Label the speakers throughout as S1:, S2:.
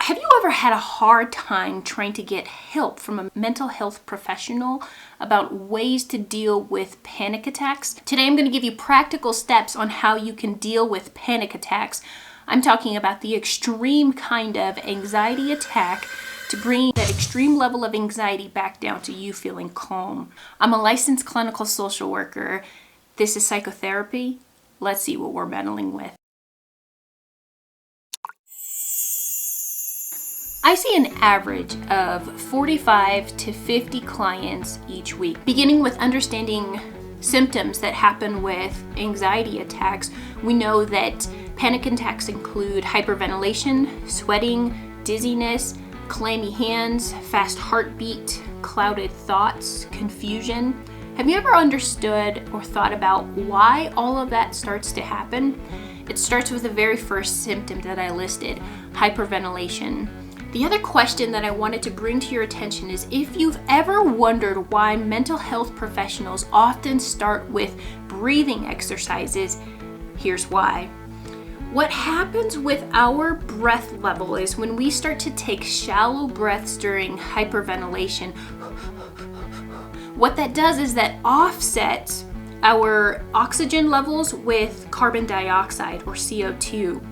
S1: Have you ever had a hard time trying to get help from a mental health professional about ways to deal with panic attacks? Today I'm going to give you practical steps on how you can deal with panic attacks. I'm talking about the extreme kind of anxiety attack to bring that extreme level of anxiety back down to you feeling calm. I'm a licensed clinical social worker. This is psychotherapy. Let's see what we're battling with. I see an average of 45 to 50 clients each week. Beginning with understanding symptoms that happen with anxiety attacks, we know that panic attacks include hyperventilation, sweating, dizziness, clammy hands, fast heartbeat, clouded thoughts, confusion. Have you ever understood or thought about why all of that starts to happen? It starts with the very first symptom that I listed, hyperventilation. The other question that I wanted to bring to your attention is if you've ever wondered why mental health professionals often start with breathing exercises, here's why. What happens with our breath level is when we start to take shallow breaths during hyperventilation, what that does is that offsets our oxygen levels with carbon dioxide or CO2.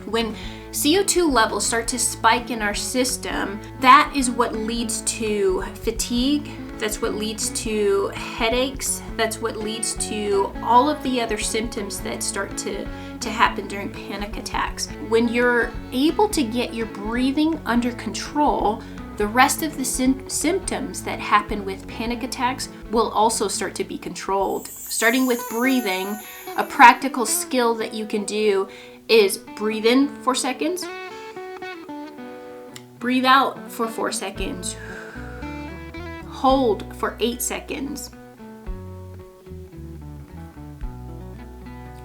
S1: When CO2 levels start to spike in our system, that is what leads to fatigue, that's what leads to headaches, that's what leads to all of the other symptoms that start to happen during panic attacks. When you're able to get your breathing under control, the rest of the symptoms that happen with panic attacks will also start to be controlled. Starting with breathing, a practical skill that you can do is breathe in 4 seconds, breathe out for 4 seconds, hold for 8 seconds,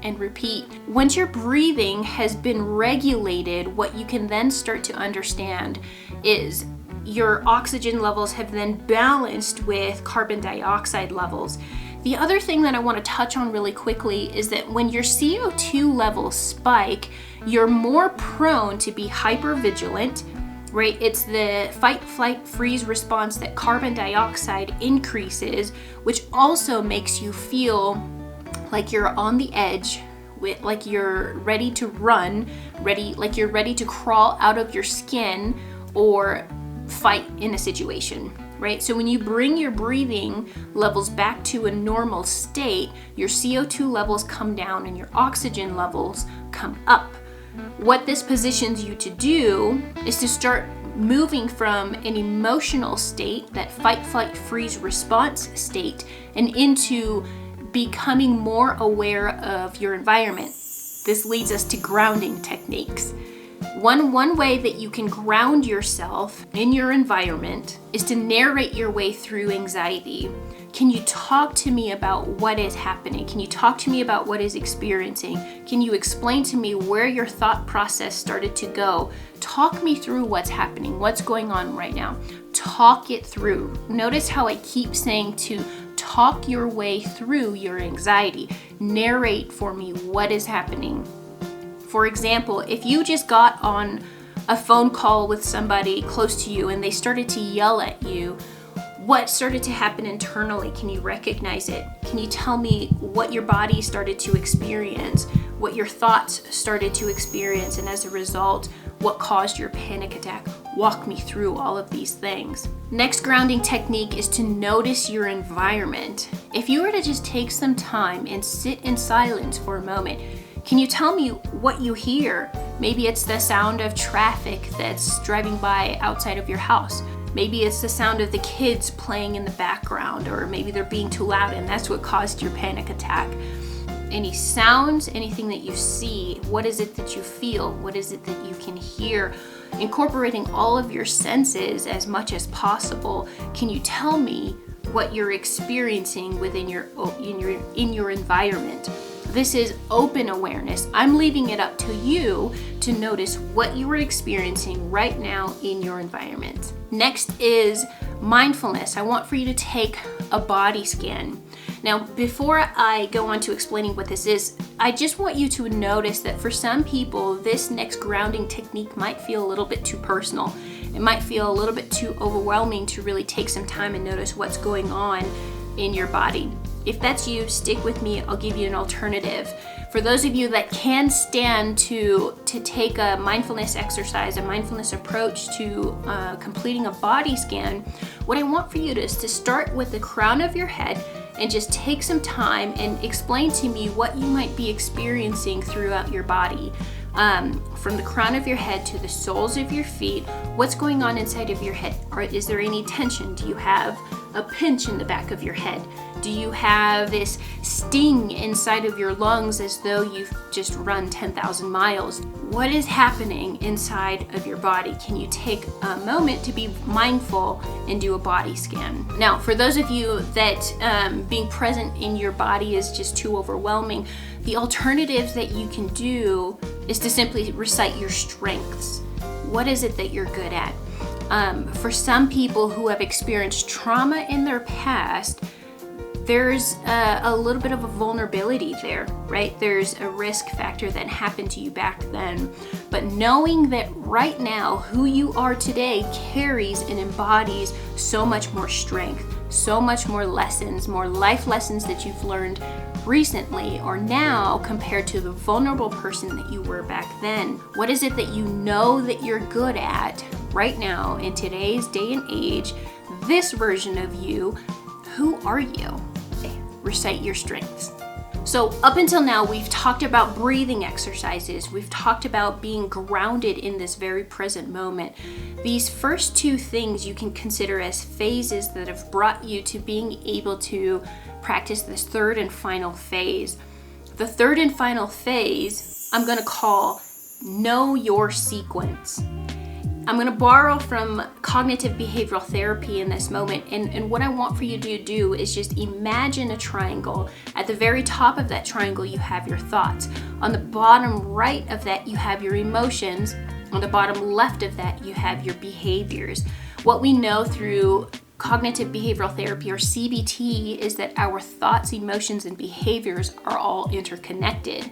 S1: and repeat. Once your breathing has been regulated, what you can then start to understand is your oxygen levels have then balanced with carbon dioxide levels. The other thing that I want to touch on really quickly is that when your CO2 levels spike, you're more prone to be hypervigilant, right? It's the fight, flight, freeze response that carbon dioxide increases, which also makes you feel like you're on the edge, like you're ready to run, like you're ready to crawl out of your skin or fight in a situation. Right? So when you bring your breathing levels back to a normal state, your CO2 levels come down and your oxygen levels come up. What this positions you to do is to start moving from an emotional state, that fight, flight, freeze response state, and into becoming more aware of your environment. This leads us to grounding techniques. One way that you can ground yourself in your environment is to narrate your way through anxiety. Can you talk to me about what is happening? Can you talk to me about what is experiencing? Can you explain to me where your thought process started to go? Talk me through what's happening, what's going on right now. Talk it through. Notice how I keep saying to talk your way through your anxiety. Narrate for me what is happening. For example, if you just got on a phone call with somebody close to you and they started to yell at you, what started to happen internally? Can you recognize it? Can you tell me what your body started to experience, what your thoughts started to experience, and as a result, what caused your panic attack? Walk me through all of these things. Next grounding technique is to notice your environment. If you were to just take some time and sit in silence for a moment, can you tell me what you hear? Maybe it's the sound of traffic that's driving by outside of your house. Maybe it's the sound of the kids playing in the background, or maybe they're being too loud and that's what caused your panic attack. Any sounds, anything that you see, what is it that you feel? What is it that you can hear? Incorporating all of your senses as much as possible. Can you tell me what you're experiencing within in your environment? This is open awareness. I'm leaving it up to you to notice what you are experiencing right now in your environment. Next is mindfulness. I want for you to take a body scan. Now, before I go on to explaining what this is, I just want you to notice that for some people, this next grounding technique might feel a little bit too personal. It might feel a little bit too overwhelming to really take some time and notice what's going on in your body. If that's you, stick with me. I'll give you an alternative. For those of you that can stand to take a mindfulness exercise, a mindfulness approach to completing a body scan, what I want for you is to start with the crown of your head and just take some time and explain to me what you might be experiencing throughout your body. From the crown of your head to the soles of your feet, what's going on inside of your head? Is there any tension? Do you have a pinch in the back of your head? Do you have this sting inside of your lungs as though you've just run 10,000 miles? What is happening inside of your body? Can you take a moment to be mindful and do a body scan? Now, for those of you that being present in your body is just too overwhelming, the alternatives that you can do is to simply recite your strengths. What is it that you're good at? For some people who have experienced trauma in their past, there's a little bit of a vulnerability there, right? There's a risk factor that happened to you back then. But knowing that right now who you are today carries and embodies so much more strength, so much more lessons, more life lessons that you've learned recently or now compared to the vulnerable person that you were back then. What is it that you know that you're good at right now in today's day and age? This version of you, who are you? Recite your strengths. So up until now, we've talked about breathing exercises. We've talked about being grounded in this very present moment. These first two things you can consider as phases that have brought you to being able to practice this third and final phase. The third and final phase, I'm going to call know your sequence. I'm going to borrow from Cognitive Behavioral Therapy in this moment, and what I want for you to do is just imagine a triangle. At the very top of that triangle, you have your thoughts. On the bottom right of that, you have your emotions. On the bottom left of that, you have your behaviors. What we know through Cognitive Behavioral Therapy, or CBT, is that our thoughts, emotions, and behaviors are all interconnected.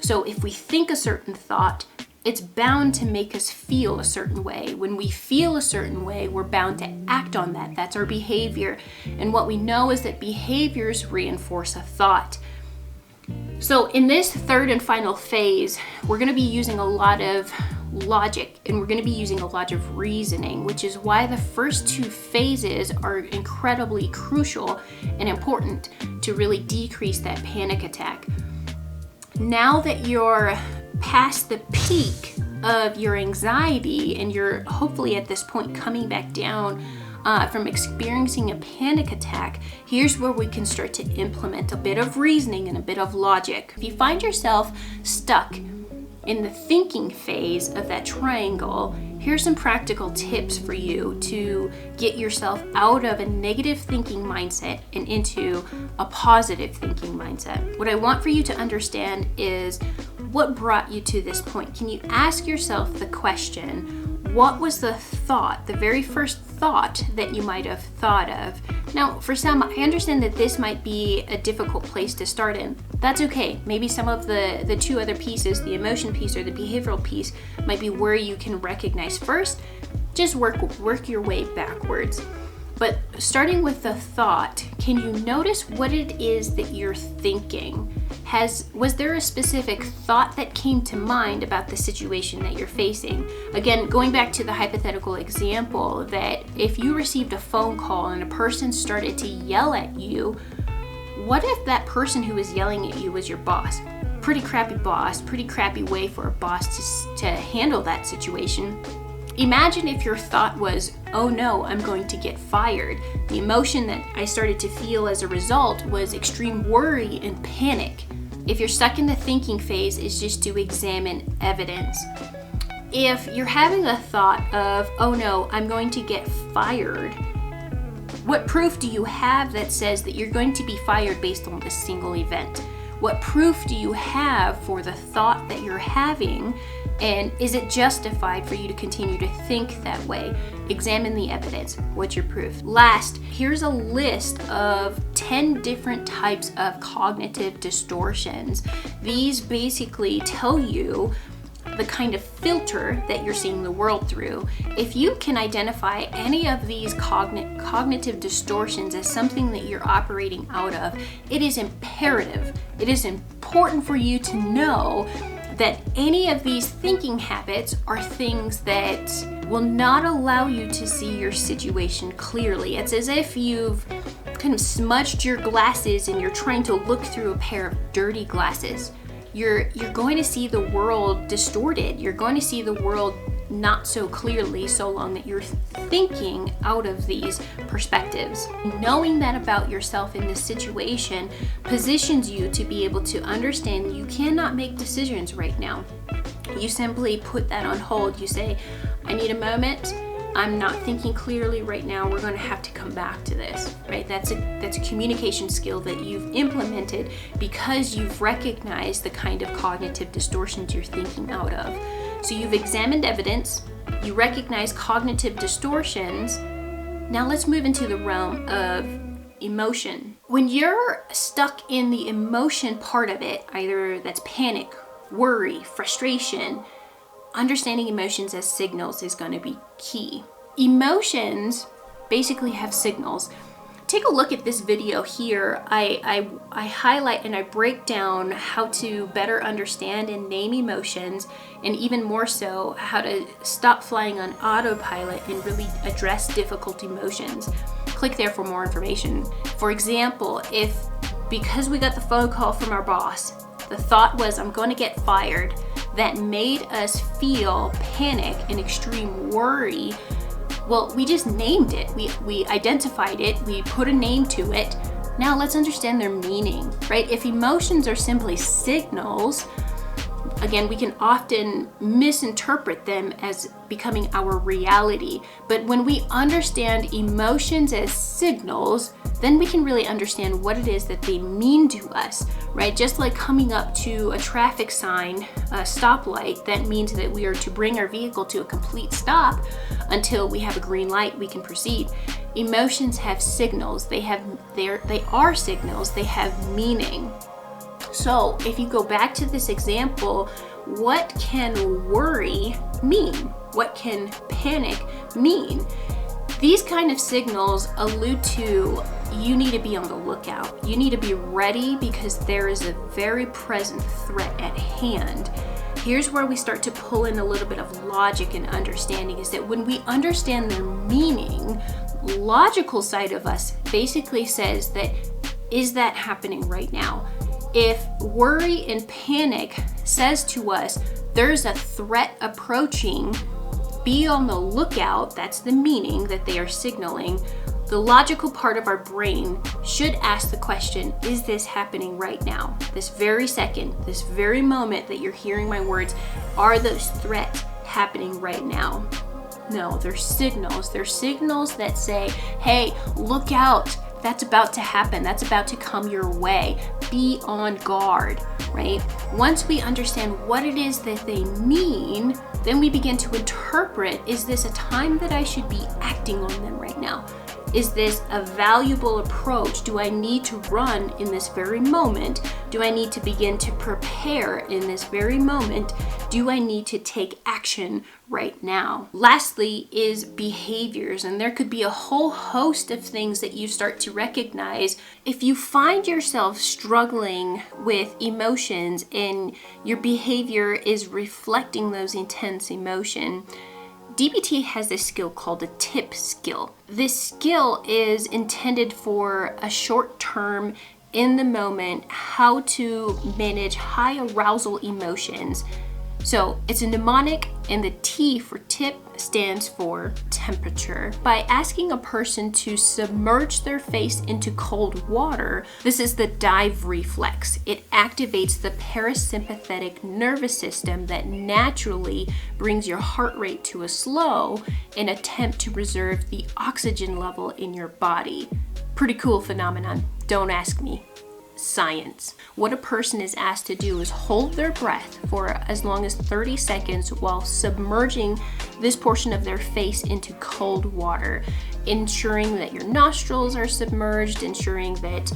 S1: So if we think a certain thought, it's bound to make us feel a certain way. When we feel a certain way, we're bound to act on that. That's our behavior. And what we know is that behaviors reinforce a thought. So in this third and final phase, we're going to be using a lot of logic, and we're going to be using a lot of reasoning, which is why the first two phases are incredibly crucial and important to really decrease that panic attack. Now that you're past the peak of your anxiety and you're hopefully at this point coming back down from experiencing a panic attack, here's where we can start to implement a bit of reasoning and a bit of logic. If you find yourself stuck in the thinking phase of that triangle, here's some practical tips for you to get yourself out of a negative thinking mindset and into a positive thinking mindset. What I want for you to understand is what brought you to this point. Can you ask yourself the question, what was the thought, the very first thought that you might have thought of? Now, for some, I understand that this might be a difficult place to start in. That's okay. Maybe some of the two other pieces, the emotion piece or the behavioral piece, might be where you can recognize first. Just work your way backwards. But starting with the thought, can you notice what it is that you're thinking? Was there a specific thought that came to mind about the situation that you're facing? Again, going back to the hypothetical example that if you received a phone call and a person started to yell at you, what if that person who was yelling at you was your boss? Pretty crappy boss, pretty crappy way for a boss to handle that situation. Imagine if your thought was, oh no, I'm going to get fired. The emotion that I started to feel as a result was extreme worry and panic. If you're stuck in the thinking phase, it's just to examine evidence. If you're having a thought of, oh no, I'm going to get fired, what proof do you have that says that you're going to be fired based on this single event? What proof do you have for the thought that you're having And is it justified for you to continue to think that way? Examine the evidence. What's your proof? Last, here's a list of 10 different types of cognitive distortions. These basically tell you the kind of filter that you're seeing the world through. If you can identify any of these cognitive distortions as something that you're operating out of, it is imperative, it is important for you to know that any of these thinking habits are things that will not allow you to see your situation clearly. It's as if you've kind of smudged your glasses and you're trying to look through a pair of dirty glasses. You're going to see the world distorted. You're going to see the world not so clearly so long that you're thinking out of these perspectives. Knowing that about yourself in this situation positions you to be able to understand that you cannot make decisions right now. You simply put that on hold. You say, I need a moment. I'm not thinking clearly right now. We're going to have to come back to this, right? That's a communication skill that you've implemented because you've recognized the kind of cognitive distortions you're thinking out of. So you've examined evidence, you recognize cognitive distortions. Now let's move into the realm of emotion. When you're stuck in the emotion part of it, either that's panic, worry, frustration, understanding emotions as signals is going to be key. Emotions basically have signals. Take a look at this video here. I highlight and I break down how to better understand and name emotions, and even more so, how to stop flying on autopilot and really address difficult emotions. Click there for more information. For example, if because we got the phone call from our boss, the thought was, I'm going to get fired, that made us feel panic and extreme worry. Well, we just named it. We identified it. We put a name to it. Now let's understand their meaning, right? If emotions are simply signals, again, we can often misinterpret them as becoming our reality. But when we understand emotions as signals, then we can really understand what it is that they mean to us, right? Just like coming up to a traffic sign, a stoplight, that means that we are to bring our vehicle to a complete stop until we have a green light, we can proceed. Emotions have signals. They are signals. They have meaning. So if you go back to this example, what can worry mean? What can panic mean? These kind of signals allude to you need to be on the lookout. You need to be ready because there is a very present threat at hand. Here's where we start to pull in a little bit of logic and understanding, is that when we understand their meaning, logical side of us basically says that, is that happening right now? If worry and panic says to us, there's a threat approaching, be on the lookout, that's the meaning that they are signaling, the logical part of our brain should ask the question, is this happening right now? This very second, this very moment that you're hearing my words, are those threats happening right now? No, they're signals. They're signals that say, hey, look out. That's about to happen. That's about to come your way. Be on guard, right? Once we understand what it is that they mean, then we begin to interpret, is this a time that I should be acting on them right now? Is this a valuable approach? Do I need to run in this very moment? Do I need to begin to prepare in this very moment? Do I need to take action right now? Lastly is behaviors, and there could be a whole host of things that you start to recognize. If you find yourself struggling with emotions and your behavior is reflecting those intense emotions, DBT has this skill called a tip skill. This skill is intended for a short term, in the moment, how to manage high arousal emotions. So it's a mnemonic, and the T for tip stands for temperature. By asking a person to submerge their face into cold water, this is the dive reflex. It activates the parasympathetic nervous system that naturally brings your heart rate to a slow in attempt to preserve the oxygen level in your body. Pretty cool phenomenon. Don't ask me. science. What a person is asked to do is hold their breath for as long as 30 seconds while submerging this portion of their face into cold water, ensuring that your nostrils are submerged, ensuring that,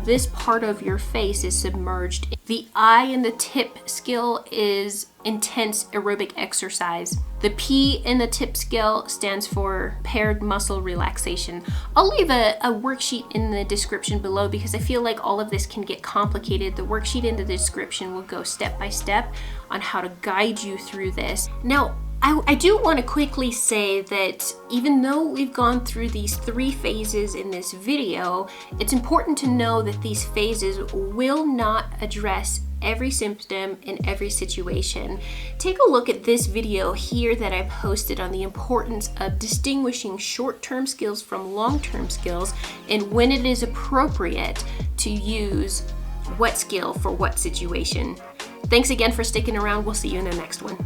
S1: this part of your face is submerged. The I in the tip skill is intense aerobic exercise. The P in the tip skill stands for paired muscle relaxation. I'll leave a worksheet in the description below because I feel like all of this can get complicated. The worksheet in the description will go step by step on how to guide you through this. Now, I do want to quickly say that even though we've gone through these 3 phases in this video, it's important to know that these phases will not address every symptom in every situation. Take a look at this video here that I posted on the importance of distinguishing short-term skills from long-term skills and when it is appropriate to use what skill for what situation. Thanks again for sticking around. We'll see you in the next one.